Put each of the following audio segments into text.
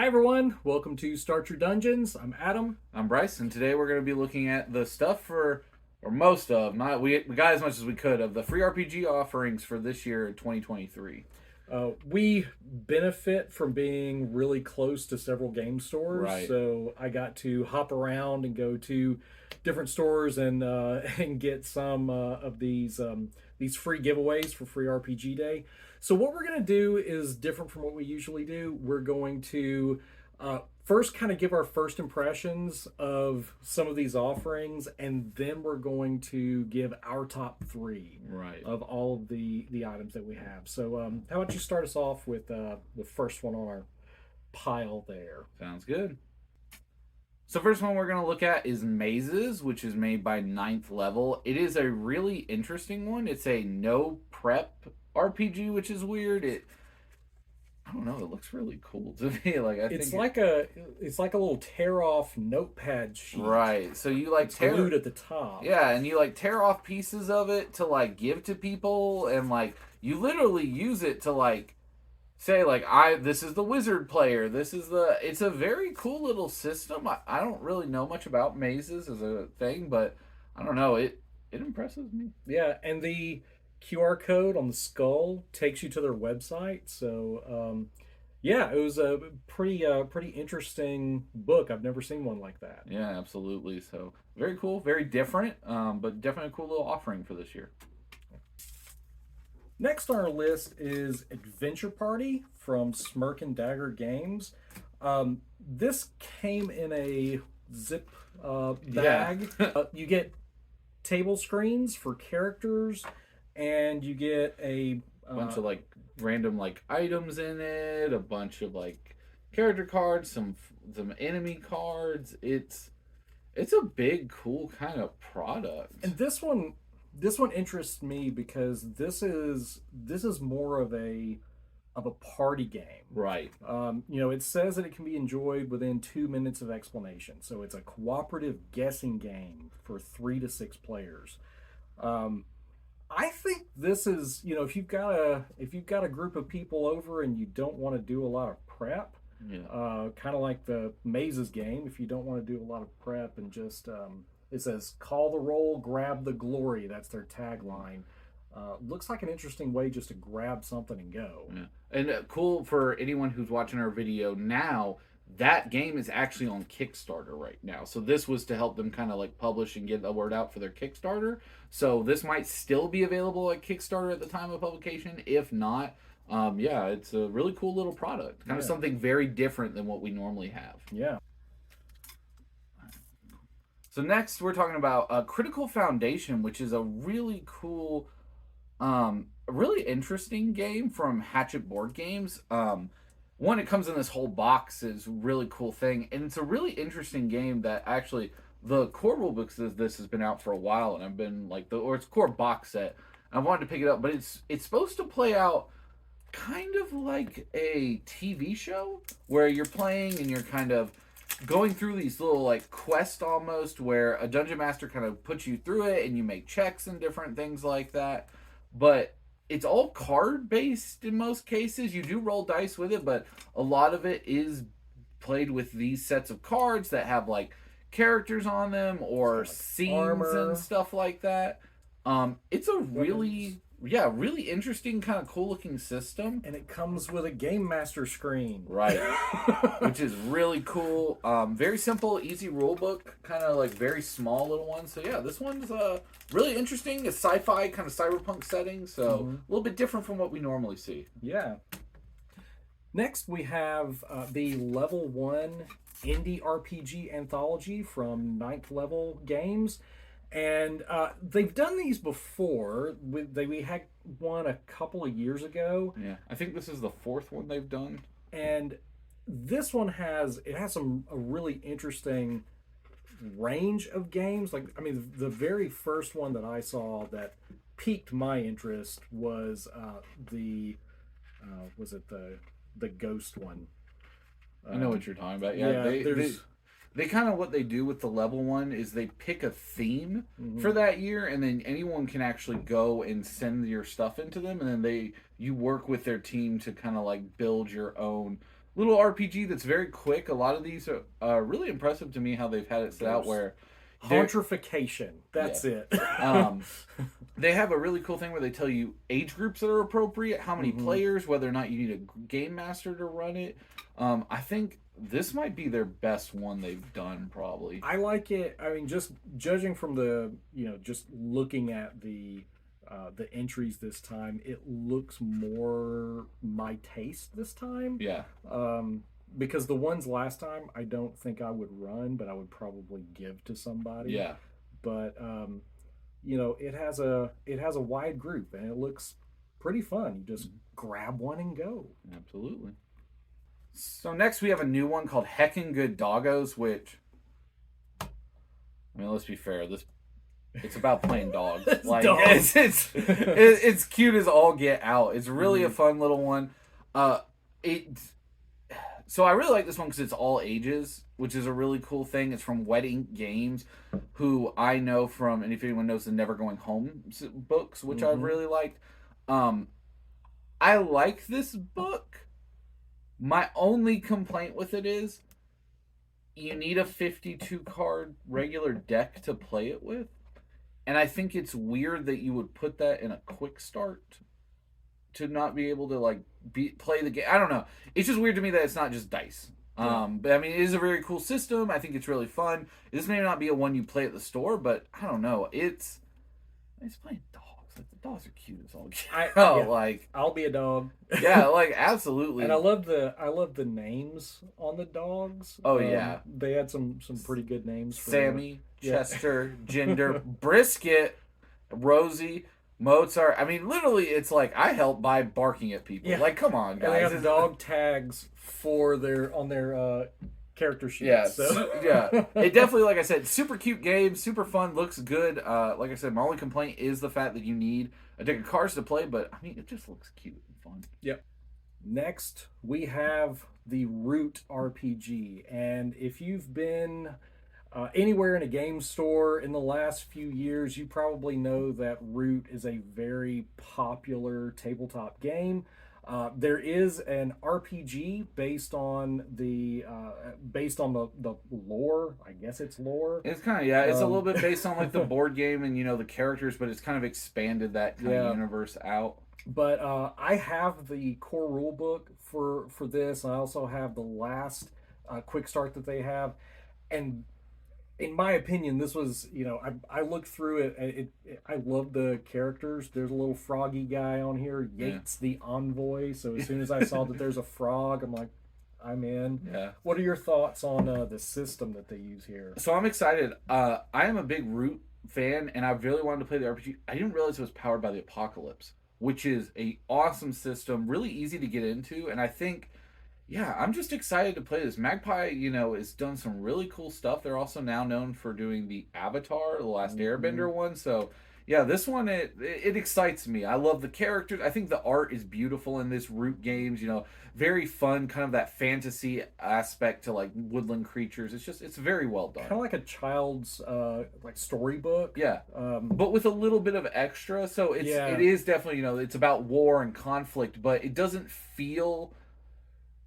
everyone, welcome to Start Your Dungeons. I'm Adam. I'm Bryce, and today we're going to be looking at the stuff or most of, not we got as much as we could of the free RPG offerings for this year in 2023. We benefit from being really close to several game stores, Right. so I got to hop around and go to different stores and and get some of these free giveaways for Free RPG Day. So what we're going to do is different from what we usually do. We're going to first kind of give our first impressions of some of these offerings, and then we're going to give our top three Right. of all of the items that we have. So how about you start us off with the first one on our pile there? Sounds good. So first one we're going to look at is Mazes, which is made by Ninth Level. It is a really interesting one. It's a no prep RPG, which is weird. I don't know. It looks really cool to me. It's like a little tear off notepad sheet. Right. So you it's glued at the top. Yeah, and you tear off pieces of it to give to people, and you literally use it to say this is the wizard player. It's a very cool little system. I don't really know much about mazes as a thing, but I don't know. It impresses me. Yeah, and the QR code on the skull takes you to their website. So, yeah, it was a pretty interesting book. I've never seen one like that. Yeah, absolutely. So very cool, very different, but definitely a cool little offering for this year. Next on our list is Adventure Party from Smirk and Dagger Games. This came in a zip bag. Yeah. You get table screens for characters, and you get a bunch of random items in it, a bunch of character cards, some enemy cards. It's a big, cool kind of product. And this one interests me because this is more of a party game. Right. It says that it can be enjoyed within 2 minutes of explanation. So it's a cooperative guessing game for 3 to 6 players. I think this is, if you've got a group of people over and you don't want to do a lot of prep, yeah. Kind of like the Mazes game, if you don't want to do a lot of prep and just it says call the roll, grab the glory. That's their tagline. Looks like an interesting way just to grab something and go. Yeah. And cool for anyone who's watching our video now, that game is actually on Kickstarter right now. So this was to help them kind of publish and get the word out for their Kickstarter. So this might still be available at Kickstarter at the time of publication. If not, yeah, it's a really cool little product. Kind of something very different than what we normally have. Yeah. So next we're talking about Critical Foundation, which is a really cool, really interesting game from Hatchet Board Games. One, it comes in this whole box, is a really cool thing, and it's a really interesting game that actually the core rulebook says this has been out for a while, and I've been it's core box set. I wanted to pick it up, but it's supposed to play out kind of like a TV show where you're playing and you're kind of going through these little quests almost, where a dungeon master kind of puts you through it and you make checks and different things like that. But it's all card based in most cases. You do roll dice with it, but a lot of it is played with these sets of cards that have characters on them or scenes armor and stuff like that. It's a really interesting, kind of cool looking system. And it comes with a Game Master screen. Right. Which is really cool. Very simple, easy rule book, kind of very small little one. So yeah, this one's really interesting. A sci-fi kind of cyberpunk setting, so a little bit different from what we normally see. Yeah. Next we have the Level 1 Indie RPG Anthology from Ninth Level Games. And they've done these before. We had one a couple of years ago. Yeah, I think this is the 4th one they've done. And this one has a really interesting range of games. The very first one that I saw that piqued my interest was the ghost one. I know what you're talking about. Yeah, they kind of, what they do with the level one is they pick a theme for that year, and then anyone can actually go and send your stuff into them, and then you work with their team to kind of build your own little RPG that's very quick. A lot of these are really impressive to me how they've had it set out There's where they're Hauntrification. yeah. That's it. Um, they have a really cool thing where they tell you age groups that are appropriate, how many hmm players, whether or not you need a game master to run it. I think this might be their best one they've done, probably. I like it. I mean, just judging from the, just looking at the entries this time, it looks more my taste this time. Yeah, Um, because the ones last time, I don't think I would run, but I would probably give to somebody. yeah, But it has a wide group and it looks pretty fun. You just grab one and go. absolutely. So next we have a new one called Heckin' Good Doggos, which I mean, let's be fair, this it's about playing dogs. It's Like dogs. it's cute as all get out. It's really a fun little one. Uh, it so I really like this one because it's all ages, which is a really cool thing. It's from Wet Ink Games, who I know from, and if anyone knows the Never Going Home books, which I've hmm really liked. Um, I like this book. My only complaint with it is you need a 52 card regular deck to play it with. And I think it's weird that you would put that in a quick start to not be able to like play the game. I don't know. It's just weird to me that it's not just dice. Yeah. But I mean, it is a very cool system. I think it's really fun. This may not be a one you play at the store, but I don't know. It's playing dogs. Like the dogs are cute as all get I out. yeah. Like I'll be a dog. yeah, like absolutely. And I love the names on the dogs. Oh yeah, They had some pretty good names for Sammy, yeah. Chester, Ginger, Brisket, Rosie, Mozart. I mean, literally, it's like I help by barking at people. Yeah. Like, come on, And they guys. have dog tags for their character sheets. Yeah, So yeah. It definitely, like I said, super cute game, super fun, looks good. Like I said, my only complaint is the fact that you need a deck of cards to play, but I mean, it just looks cute and fun. Yep. Next, we have the Root RPG. And if you've been anywhere in a game store in the last few years, you probably know that Root is a very popular tabletop game. There is an RPG based on the lore. I guess it's lore. It's kind of yeah, it's a little Um, bit based on like the board game and the characters, but it's kind of expanded that kind of yeah, universe out. but I have the core rule book for this. I also have the last quick start that they have, and in my opinion, this was, I looked through it, and I love the characters. There's a little froggy guy on here, Yeah. Yates the Envoy. So as soon as I saw that there's a frog, I'm like, I'm in. Yeah. What are your thoughts on the system that they use here? So I'm excited. I am a big Root fan, and I really wanted to play the RPG. I didn't realize it was powered by the Apocalypse, which is a awesome system, really easy to get into, and I think yeah, I'm just excited to play this. Magpie, has done some really cool stuff. They're also now known for doing the Avatar, the Last hmm Airbender one. So, yeah, this one it excites me. I love the characters. I think the art is beautiful in this Root games. Very fun, kind of that fantasy aspect to like woodland creatures. It's very well Kind done. of like a child's like storybook. Yeah, Um, but with a little bit of extra. So yeah, it is definitely it's about war and conflict, but it doesn't feel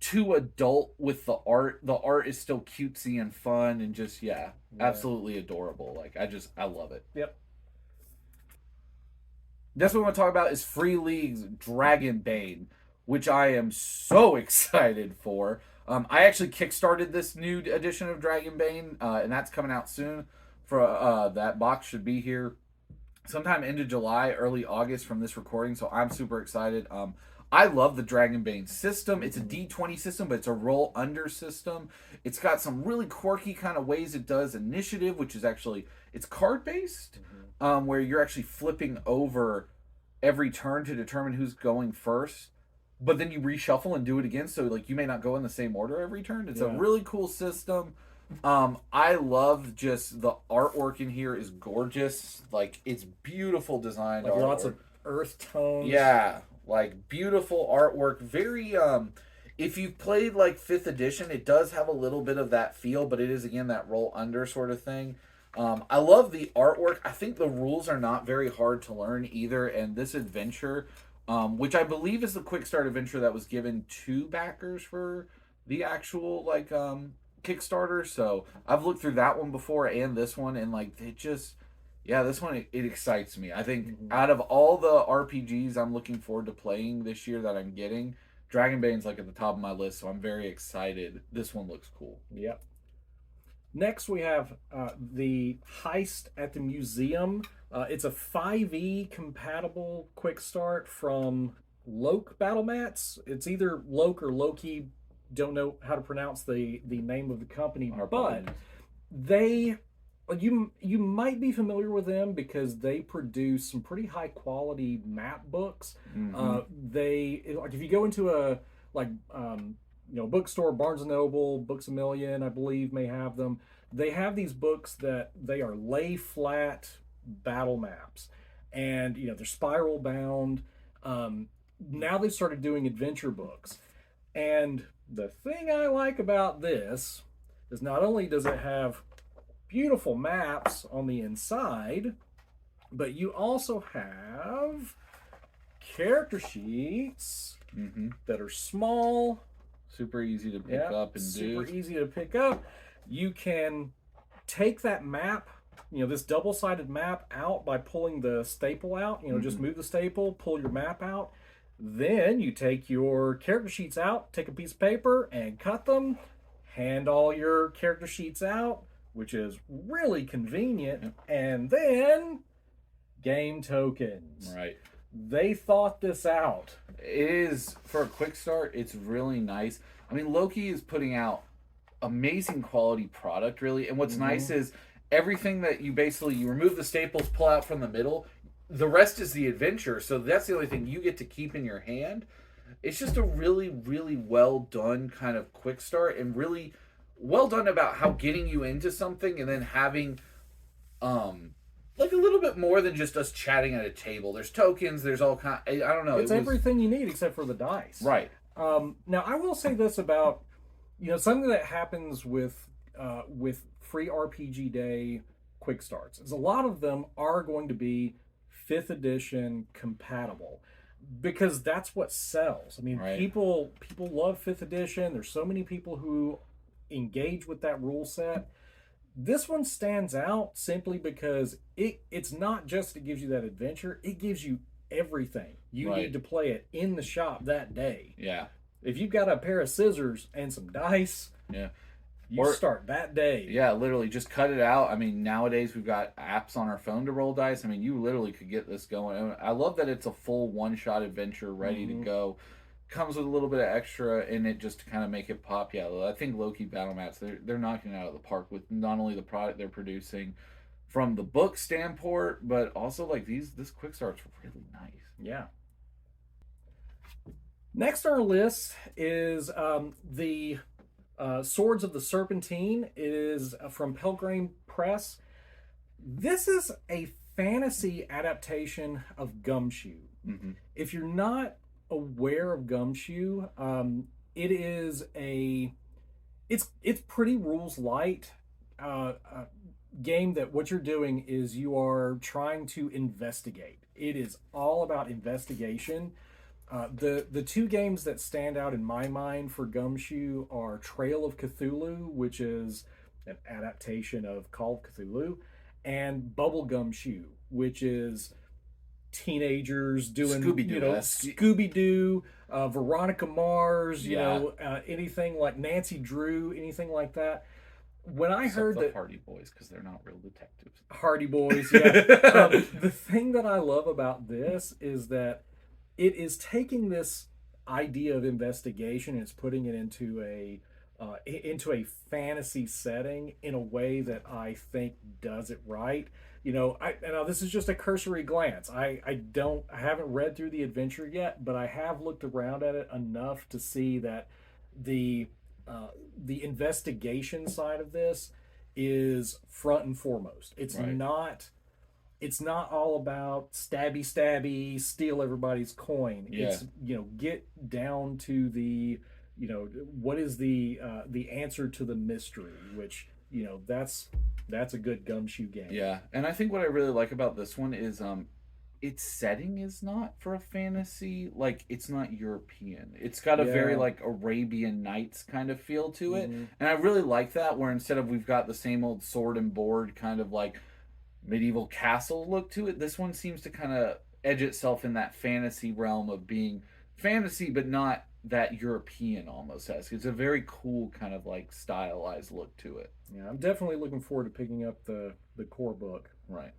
too adult with the art. The art is still cutesy and fun and just yeah, yeah, absolutely adorable. Like I love it. yep. Next one I want to talk about is Free League's Dragonbane, which I am so excited for. I actually kickstarted this new edition of Dragonbane, and that's coming out soon. For that box should be here sometime into July, early August from this recording. So I'm super excited. I love the Dragonbane system. It's a D20 system, but it's a roll under system. It's got some really quirky kind of ways it does initiative, which is actually it's card based, where you're actually flipping over every turn to determine who's going first. But then you reshuffle and do it again, so like you may not go in the same order every turn. It's a Yeah, really cool system. I love just the artwork in here is gorgeous. Like it's beautiful designed like lots artwork. of earth tones. Yeah, like beautiful artwork. Very if you've played like 5th edition, it does have a little bit of that feel, but it is again that roll under sort of thing. I love the artwork. I think the rules are not very hard to learn either, and this adventure, which I believe is the quick start adventure that was given to backers for the actual Kickstarter. So I've looked through that one before and this one, and like it just, yeah, this one it excites me. I think Hmm. out of all the RPGs I'm looking forward to playing this year that I'm getting, Dragonbane's like at the top of my list, so I'm very excited. This one looks cool. Yep. Next, we have the Heist at the Museum. It's a 5e compatible quick start from Loke Battle Mats. It's either Loke or Loki. Don't know how to pronounce the name of the company, Our but apologies. they you might be familiar with them because they produce some pretty high quality map books. Mm-hmm. They like if you go into a like bookstore, Barnes and Noble, Books a Million, I believe may have them. They have these books that they are lay flat battle maps, and they're spiral bound. Now they've started doing adventure books, and the thing I like about this is not only does it have beautiful maps on the inside, but you also have character sheets Mm-hmm. that are small. Super easy to pick Yeah, up and super do. easy to pick up. You can take that map, this double sided map out by pulling the staple out. Just Mm-hmm. move the staple, pull your map out. Then you take your character sheets out, take a piece of paper and cut them, hand all your character sheets out, which is really convenient. Yep. And then game tokens. Right. They thought this out. It is for a quick start. It's really nice. I mean, Loki is putting out amazing quality product, really. And what's Mm-hmm. nice is everything that you remove the staples, pull out from the middle. The rest is the adventure. So that's the only thing you get to keep in your hand. It's just a really, really well done kind of quick start, and really well done about how getting you into something and then having um like a little bit more than just us chatting at a table. There's tokens. There's all kind. I don't know. It's It was everything you need except for the dice. right. Now, I will say this about something that happens with free RPG Day quick starts is a lot of them are going to be fifth edition compatible because that's what sells. I mean, Right. people love fifth edition. There's so many people who engage with that rule set. This one stands out simply because it's not just it gives you that adventure, it gives you everything you need Right. to play it in the shop that day. Yeah. If you've got a pair of scissors and some dice, Yeah. you Or start that day. yeah, literally just cut it out. I mean, nowadays we've got apps on our phone to roll dice. I mean, you literally could get this going. And I love that it's a full one-shot adventure ready to Mhm. go. Comes with a little bit of extra in it just to kind of make it pop. Yeah, I think Loki Battle Mats they're knocking it out of the park with not only the product they're producing from the book standpoint, but also like this quick start's really nice. Yeah. Next on our list is the Swords of the Serpentine. It is from Pelgrane Press. This is a fantasy adaptation of Gumshoe. Mm-hmm. If you're not aware of Gumshoe, it is a it's pretty rules light game that what you're doing is you are trying to investigate. It is all about investigation. The two games that stand out in my mind for Gumshoe are Trail of Cthulhu, which is an adaptation of Call of Cthulhu, and Bubblegum Shoe, which is teenagers doing Scooby Doo. Scooby Doo, Veronica Mars, Yeah. anything like Nancy Drew, anything like that. When I Except heard the that Hardy Boys because they're not real detectives. Hardy Boys, yeah. The thing that I love about this is that it is taking this idea of investigation and it's putting it into a fantasy setting in a way that I think does it right. Now this is just a cursory glance. I haven't read through the adventure yet, but I have looked around at it enough to see that the the investigation side of this is front and foremost. Right. It's not all about stabby, steal everybody's coin. Yeah. It's get down to the what is the answer to the mystery, which that's a good Gumshoe game. Yeah, and I think what I really like about this one is its setting is not for a fantasy. Like, it's not European. It's got a very Yeah. like Arabian Nights kind of feel to it, Hmm. and I really like that. Where instead of we've got the same old sword and board kind of like medieval castle look to it, this one seems to kind of edge itself in that fantasy realm of being fantasy, but not that European almost has. It's a very cool kind of like stylized look to it. Yeah, I'm definitely looking forward to picking up the core book. Right.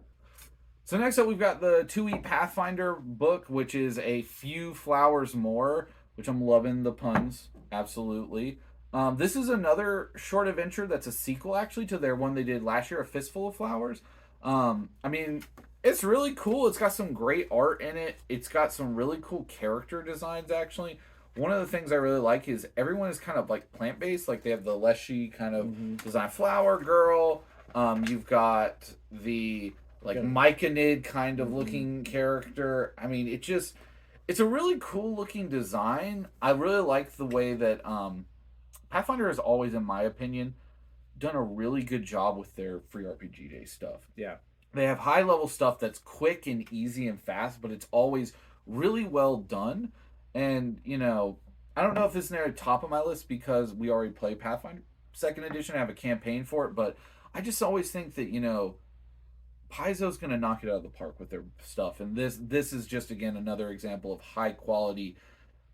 So next up, we've got the 2E Pathfinder book, which is A Few Flowers More, which I'm loving the puns. Absolutely. This is another short adventure that's a sequel, actually, to their one they did last year, A Fistful of Flowers. I mean, it's really cool. It's got some great art in it. It's got some really cool character designs, actually. One of the things I really like is everyone is kind of like plant based. Like they have the Leshy kind of Hmm. design flower girl. You've got the like Got Myconid kind of hmm looking character. I mean, it's a really cool looking design. I really like the way that Pathfinder has always, in my opinion, done a really good job with their free RPG Day stuff. Yeah. They have high level stuff that's quick and easy and fast, but it's always really well done. And, I don't know if it's near the top of my list because we already play Pathfinder second edition. I have a campaign for it, but I just always think that, Paizo's going to knock it out of the park with their stuff. And this is just, again, another example of high quality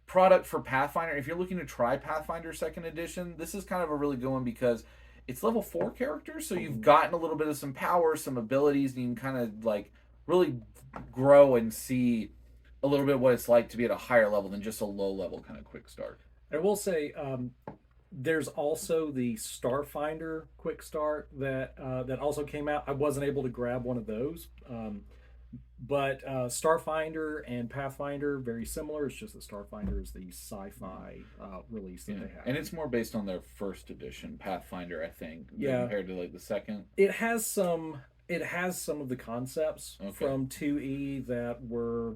product for Pathfinder. If you're looking to try Pathfinder second edition, this is kind of a really good one because it's level 4 characters, so you've Hmm. gotten a little bit of some power, some abilities, and you can kind of like really grow and see a little bit what it's like to be at a higher level than just a low level kind of quick start. I will say, there's also the Starfinder Quick Start that also came out. I wasn't able to grab one of those, but Starfinder and Pathfinder very similar. It's just that Starfinder is the sci-fi release that Yeah, they have. and it's more based on their first edition Pathfinder, I think, Yeah, compared to like the second. it has some. It has some of the concepts Okay, from 2E that were,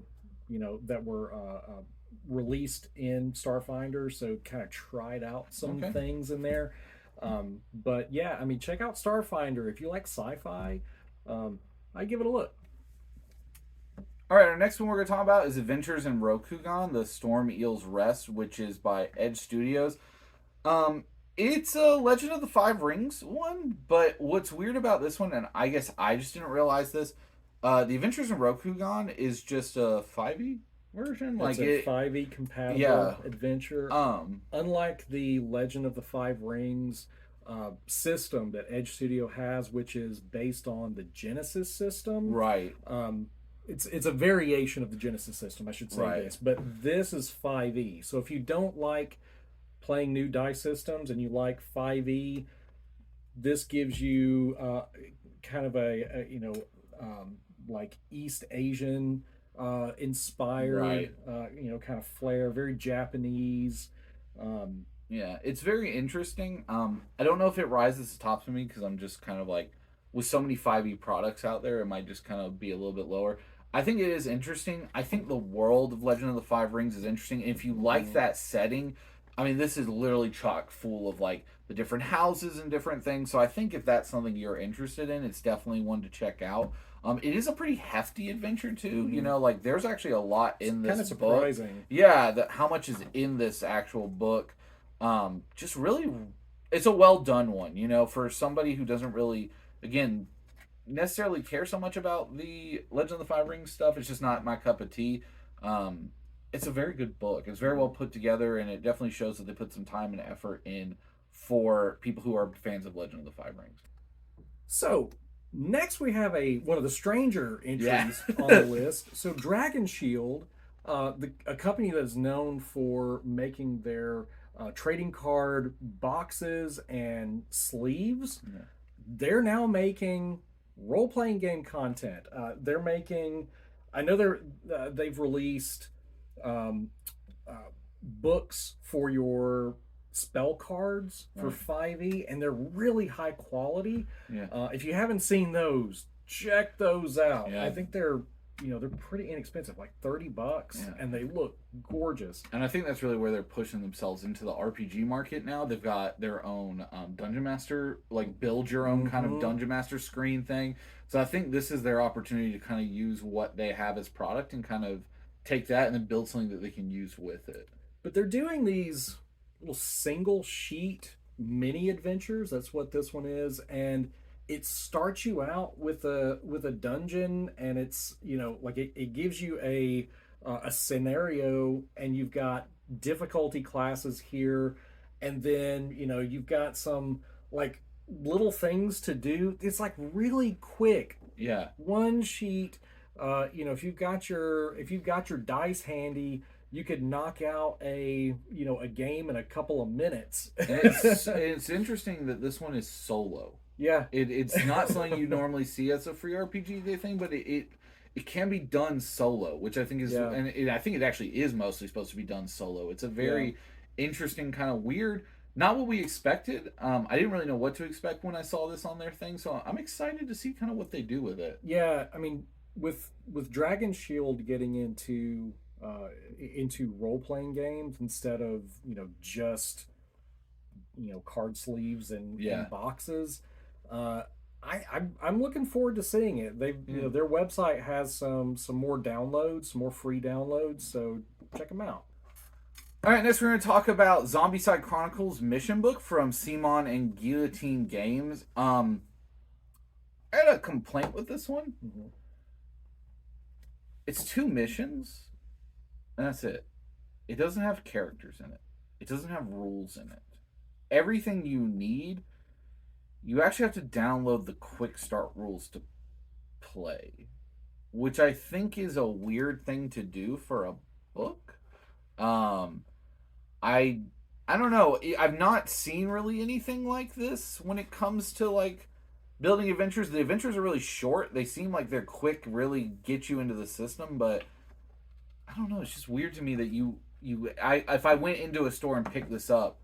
released in Starfinder, so kind of tried out some okay. things in there. But yeah, I mean, check out Starfinder if you like sci-fi. I give it a look. All right, our next one we're going to talk about is Adventures in Rokugan, the Storm Eel's Rest, which is by Edge Studios. Um, it's a Legend of the Five Rings one, but what's weird about this one, and I guess I just didn't realize this, the Adventures in Rokugan is just a 5e version. It's Like a it, 5e compatible yeah. adventure. Um, Unlike the Legend of the Five Rings system that Edge Studio has, which is based on the Genesis system. right, It's a variation of the Genesis system, I should say right, this, but this is 5e. So if you don't like playing new dice systems and you like 5e, this gives you kind of like East Asian inspired, right. kind of flair, very Japanese. Um, Yeah, it's very interesting. I don't know if it rises to the top for me because I'm just kind of like with so many 5e products out there, it might just kind of be a little bit lower. I think it is interesting. I think the world of Legend of the Five Rings is interesting. And if you like mhm. that setting, I mean, this is literally chock full of like the different houses and different things. So I think if that's something you're interested in, it's definitely one to check out. It is a pretty hefty adventure too. Mhm. Like there's actually a lot It's in kind this of book. surprising. Yeah, that how much is in this actual book just really it's a well done one, for somebody who doesn't really again necessarily care so much about the Legend of the Five Rings stuff. It's just not my cup of tea. um it's a very good book. It's very well put together, and it definitely shows that they put some time and effort in for people who are fans of Legend of the Five Rings. So next we have one of the stranger Yeah. entries on the list. So Dragon Shield, a company that is known for making their trading card boxes and sleeves, Yeah. they're now making role playing game content. They're making. I know they've released um, books for your spell cards for Right. 5e, and they're really high quality. Yeah. If you haven't seen those, check those out. I Yeah. think they're they're pretty inexpensive, like $30, Yeah. and they look gorgeous. And I think that's really where they're pushing themselves into the RPG market now. They've got their own Dungeon Master, like build your own kind of Mm-hmm. Dungeon Master screen thing. So I think this is their opportunity to kind of use what they have as product and kind of take that and then build something that they can use with it. But they're doing these little single sheet mini adventures. That's what this one is, and it starts you out with a dungeon, and it's like it gives you a scenario, and you've got difficulty classes here, and then you've got some like little things to do. It's like really quick, Yeah. one sheet. If you've got your dice handy, you could knock out a game in a couple of minutes. And it's interesting that this one is solo. Yeah, It's not something you normally see as a free RPG thing, but it can be done solo, which I think is, yeah, and I think it actually is mostly supposed to be done solo. It's a yeah, very interesting kind of weird, not what we expected. I didn't really know what to expect when I saw this on their thing, so I'm excited to see kind of what they do with it. yeah. I mean, with Dragon Shield getting into role playing games instead of just card sleeves Yeah, and boxes. Uh, I'm looking forward to seeing it. They yeah. their website has some more downloads, some more free downloads. So check them out. All right, next we're going to talk about Zombicide Chronicles Mission Book from Simon and Guillotine Games. I had a complaint with this one. Mm-hmm. It's 2 missions, and that's it. It doesn't have characters in it. It doesn't have rules in it. Everything you need, you actually have to download the quick start rules to play, which I think is a weird thing to do for a book. Um, I I don't know. I've not seen really anything like this when it comes to like building adventures. The adventures are really short. They seem like they're quick, really get you into the system, but I don't know. It's just weird to me that I if I went into a store and picked this up,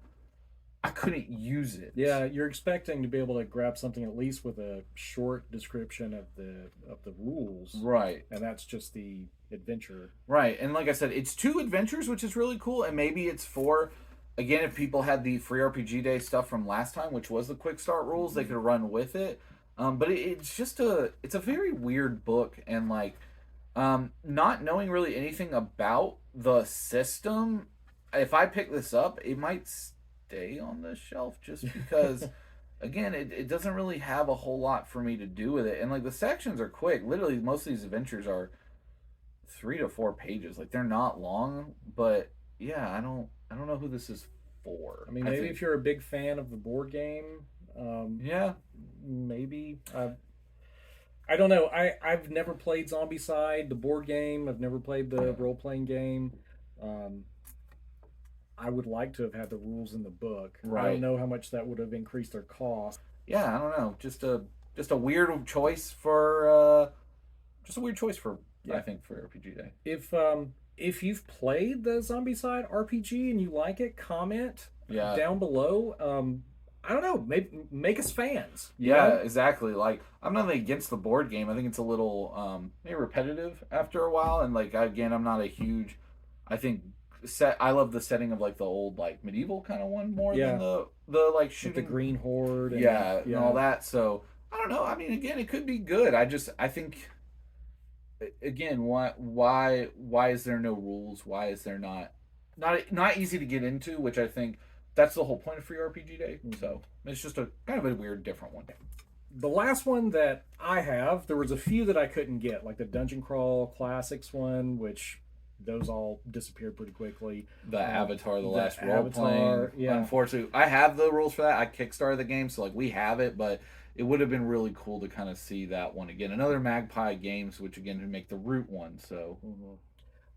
I couldn't use it. Yeah, you're expecting to be able to grab something at least with a short description of the rules, Right. and that's just the adventure. Right. And like I said, it's 2 adventures, which is really cool. And maybe it's for, again, if people had the free RPG Day stuff from last time, which was the quick start rules, they Mm-hmm. could run with it. But it's just it's a very weird book. And like, not knowing really anything about the system, if I pick this up, it might stay on the shelf just because. Again, it doesn't really have a whole lot for me to do with it. And like the sections are quick. Literally, most of these adventures are 3 to 4 pages. Like they're not long, but yeah, I don't know who this is for. I mean, I maybe think if you're a big fan of the board game, yeah, maybe. I don't know. I've never played Zombicide, the board game. I've never played the role playing game. Um, I would like to have had the rules in the book. I don't right. know how much that would have increased their cost. Yeah, I don't know. Just a weird choice for just a weird choice for I Yeah. think for RPG Day. If you've played the Zombicide RPG and you like it, comment Yeah. down below. I don't know. Make us fans. Yeah, exactly. Like I'm not against the board game. I think it's a little maybe repetitive after a while, and like again, I'm not a huge. I think I love the setting of like the old like medieval kind of one more Yeah. than the like With the shooting. Green Horde. And, Yeah, and yeah. all that. So I don't know. I mean, again, it could be good. I think again, why is there no rules? Why is there not easy to get into? Which I think that's the whole point of free RPG Day. Mhm. So it's just a kind of a weird, different one. The last one that I have, there was a few that I couldn't get, like the Dungeon Crawl Classics one, which those all disappeared pretty quickly. The Avatar, the the last role Avatar, playing. yeah. Unfortunately, I have the rules for that. I kickstarted the game, so like we have it, but it would have been really cool to kind of see that one again. Another Magpie Games, which again would make the root one. So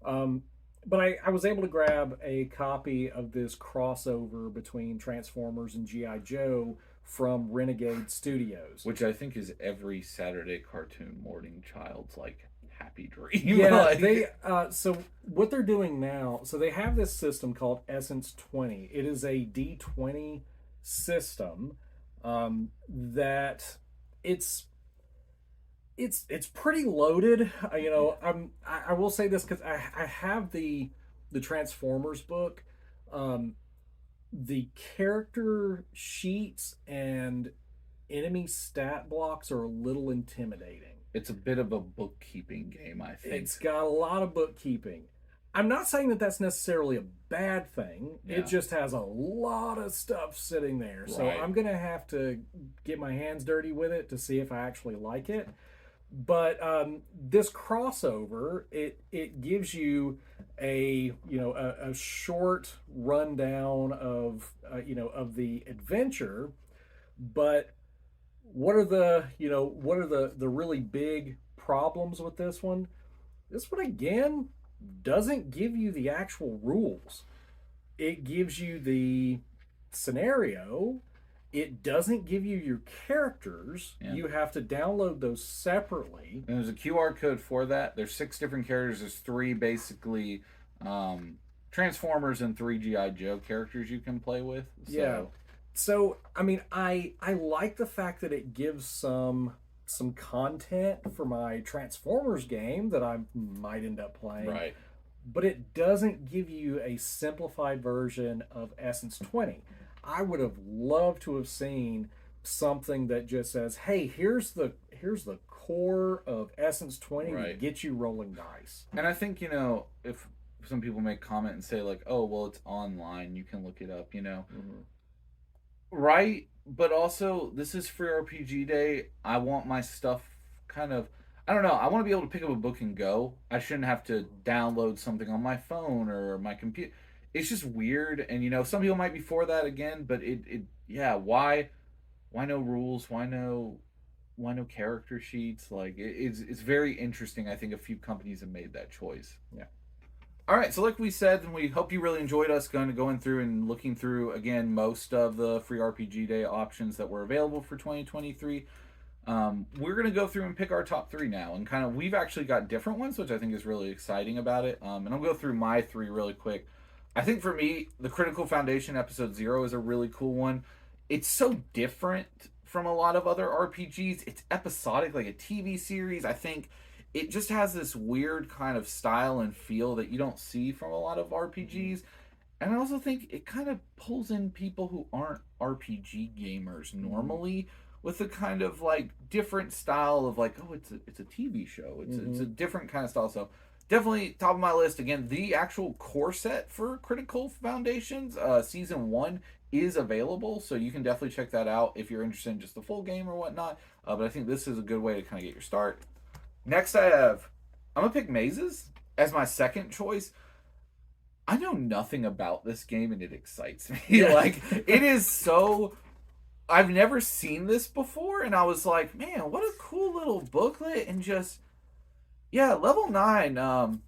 Um, but I was able to grab a copy of this crossover between Transformers and G.I. Joe from Renegade Studios. which I think is every Saturday cartoon morning child's like happy dream. Yeah, Like, they so what they're doing now, so they have this system called Essence 20. It is a D20 system that it's it's pretty loaded. I will say this because I have the Transformers book. Um, the character sheets and enemy stat blocks are a little intimidating. It's a bit of a bookkeeping game, I think. It's got a lot of bookkeeping. I'm not saying that that's necessarily a bad thing. It Yeah. just has a lot of stuff sitting there. So Right. I'm going to have to get my hands dirty with it to see if I actually like it. But this crossover, it gives you a short rundown of of the adventure. But what are the really big problems with this one? This one again doesn't give you the actual rules. It gives you the scenario. It doesn't give you your characters. Yeah. You have to download those separately. And there's a QR code for that. There's 6 different characters. There's 3 basically Transformers and 3 GI Joe characters you can play with. So. Yeah. So I mean, I like the fact that it gives some content for my Transformers game that I might end up playing. Right. But it doesn't give you a simplified version of Essence 20. I would have loved to have seen something that just says, "Hey, here's the core of Essence 20 to Right. get you rolling dice." And I think, if some people make comment and say like, "Oh, well, it's online, you can look it up," Mm-hmm. Right, but also this is free RPG day. I want my stuff kind of I don't know. I want to be able to pick up a book and go. I shouldn't have to download something on my phone or my computer. It's just weird, and some people might be for that again, but it yeah, why no rules? Why no character sheets? Like it's very interesting. I think a few companies have made that choice. Yeah. All right, so like we said, and we hope you really enjoyed us going through and looking through again most of the free RPG Day options that were available for 2023. We're gonna go through and pick our top 3 now, and kind of we've actually got different ones, which I think is really exciting about it. And I'll go through my 3 really quick. I think for me, the Critical Foundation Episode 0 is a really cool one. It's so different from a lot of other RPGs. It's episodic, like a TV series. I think it just has this weird kind of style and feel that you don't see from a lot of RPGs. And I also think it kind of pulls in people who aren't RPG gamers normally with a kind of like different style of like, oh, it's a TV show. It's a different kind of style. So definitely top of my list. Again, the actual core set for Critical Foundations, season 1 is available, so you can definitely check that out if you're interested in just the full game or whatnot. But I think this is a good way to kind of get your start. Next, I'm gonna pick Mazes as my second choice. I know nothing about this game and it excites me. Yeah. Like it is so. I've never seen this before, and I was like, man, what a cool little booklet, and just level 9.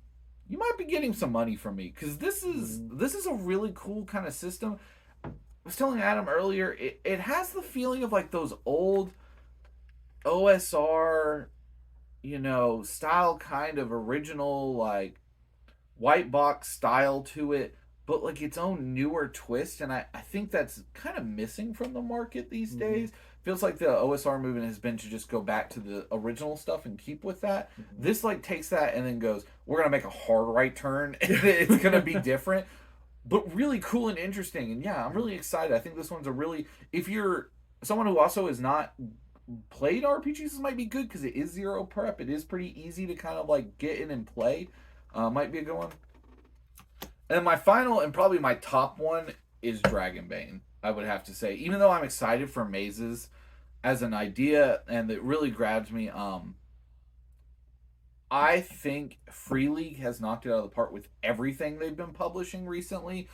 You might be getting some money from me because this is a really cool kind of system. I was telling Adam earlier, it has the feeling of like those old OSR, style kind of original, like white box style to it, but like its own newer twist. And I think that's kind of missing from the market these days. Feels like the OSR movement has been to just go back to the original stuff and keep with that. This like takes that and then goes, we're going to make a hard right turn. It's going to be different, but really cool and interesting. And yeah, I'm really excited. I think this one's if you're someone who also is not played RPGs, this might be good because it is 0 prep. It is pretty easy to kind of like get in and play. Might be a good one. And then my final and probably my top one is Dragonbane, I would have to say. Even though I'm excited for Mazes as an idea and it really grabs me, I think Free League has knocked it out of the park with everything they've been publishing recently.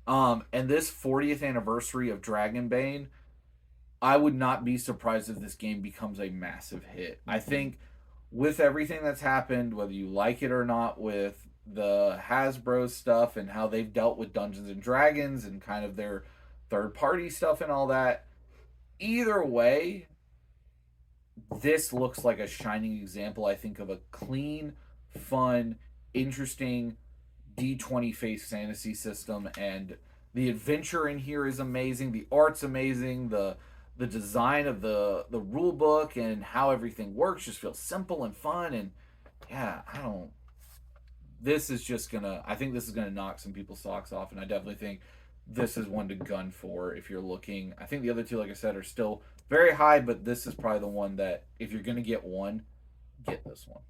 And this 40th anniversary of Dragonbane, I would not be surprised if this game becomes a massive hit. I think with everything that's happened, whether you like it or not, with the Hasbro stuff and how they've dealt with Dungeons and Dragons and kind of their third-party stuff and all that, either way, this looks like a shining example, I think, of a clean, fun, interesting D20 face fantasy system. And the adventure in here is amazing. The art's amazing. The the design of the rule book and how everything works just feels simple and fun. And yeah, I don't. This is just gonna. I think this is gonna knock some people's socks off, and I definitely think this is one to gun for if you're looking. I think the other two, like I said, are still very high, but this is probably the one that if you're gonna get one, get this one.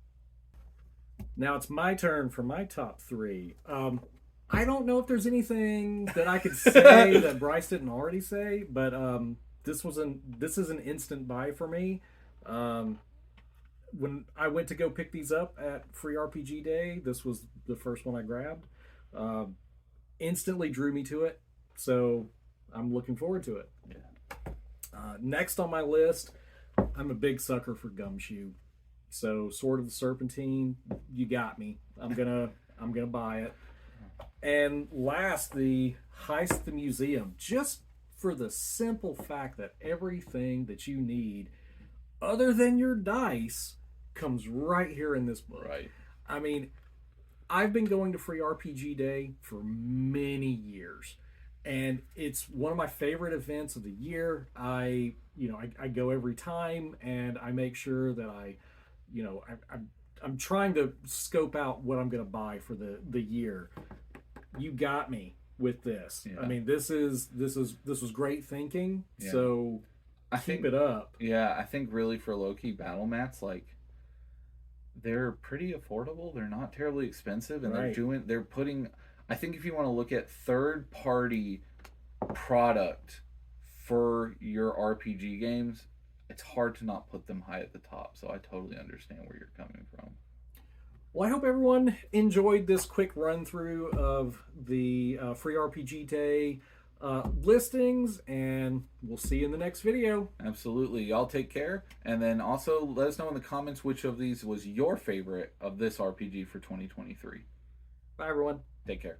Now it's my turn for my top three. I don't know if there's anything that I could say that Bryce didn't already say, but this is an instant buy for me. Um, when I went to go pick these up at Free RPG Day, this was the first one I grabbed. Um, Instantly drew me to it, so I'm looking forward to it. Yeah. Next on my list, I'm a big sucker for Gumshoe. So Sword of the Serpentine, you got me. I'm gonna buy it. And last, the Heist at the Museum, just for the simple fact that everything that you need, other than your dice, comes right here in this book. Right. I mean, I've been going to Free RPG Day for many years, and it's one of my favorite events of the year. I go every time, and I make sure that I'm trying to scope out what I'm going to buy for the year. You got me with this. Yeah. I mean, this was great thinking. Yeah. So keep it up. Yeah, I think really for low-key battle mats, like they're pretty affordable. They're not terribly expensive, and Right. they're putting. I think if you want to look at third-party product for your RPG games, it's hard to not put them high at the top. So I totally understand where you're coming from. Well, I hope everyone enjoyed this quick run through of the Free RPG Day listings, and we'll see you in the next video. Absolutely. Y'all take care. And then also let us know in the comments which of these was your favorite of this RPG for 2023. Bye, everyone. Take care.